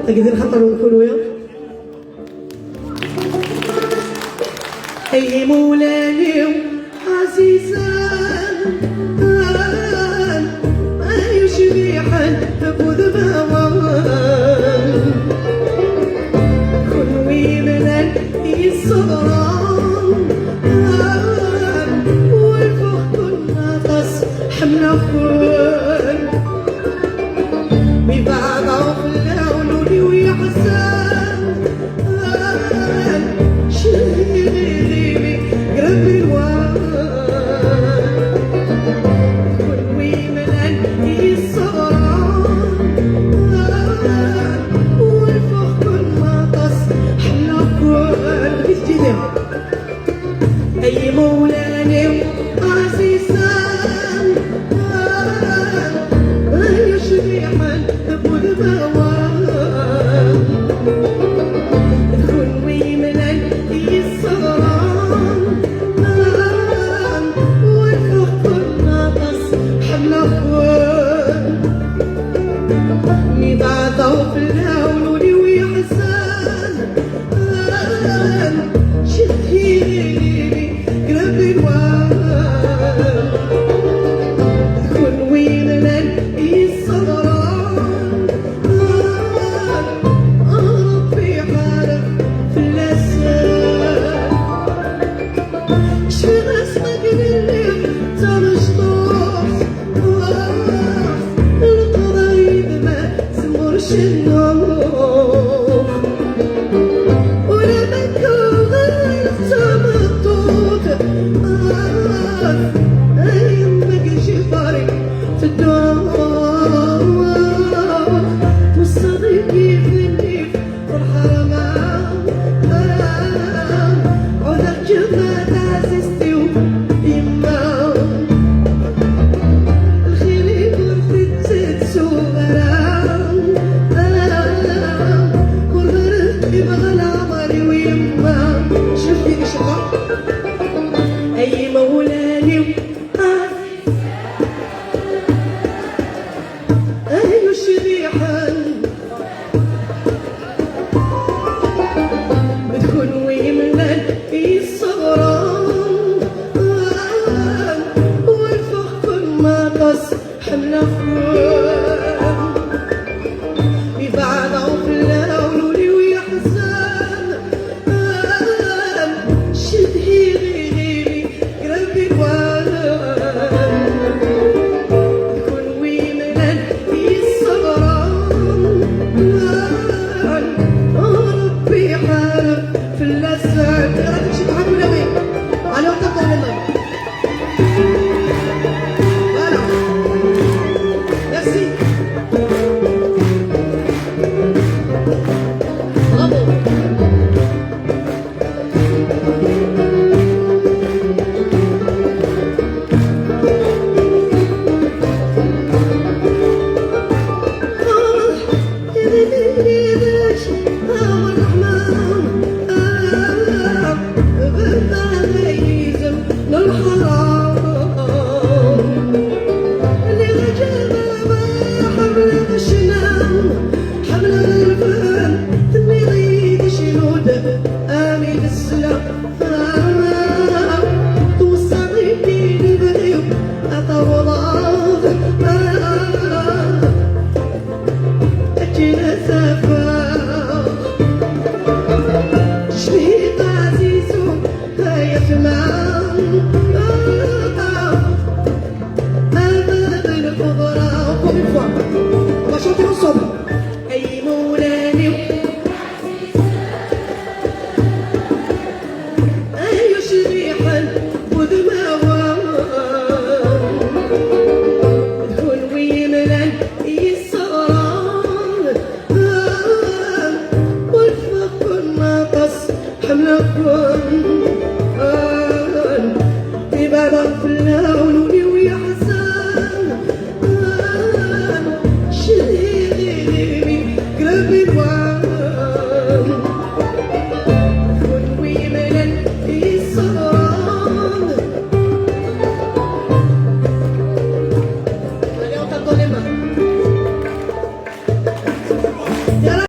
قاعدين نخطروا ونكونوا يا اي مولاي عزيزان اي شبيحا بوذ بوان كل ويمنا يصغران والفوق كل ناقص حمله كل ببعضه في اللون ويحزن شيلي قرب الوان كل ويمنا يصغران والفوق كل ناقص حمله كل بجديد اي مولانا عزيزان اي شبيحا بوذ بوان تكون ويمنا يصغران والفوق كل ناقص حمله كل مبعضه في اللون ويحزن شهيلي قرب الوان كل ويمنا يصغران ربي عارف في اللسان شفي غسمك بالليل تمشطوح القرايب ما تمرش النوم ولا مكوغ تمطوط يمك شفاري في الدوام والصديق يفني في الحرمان عذر جمال عزيزتي ويما الخير يقول تتسو غرام قررت يبغى العمر ويما شفتيني شقا اي مولاني اي شبيحا بتكون ويمنا يصغران والفوق كل ناقص حمله ببعضه في اللون ويحزن شدهيلي قرب الوان تكون ويمنا يصغران ربي حارب في اللسان غادي تمشي معاك ولا غير على وقتك والله فوالا ميرسي برافو On va chanter ensemble. Ay moulani ay شبيحا بوذ بوان تكون ويمنا يصغران والفوق كل ناقص حمله كل ببعضه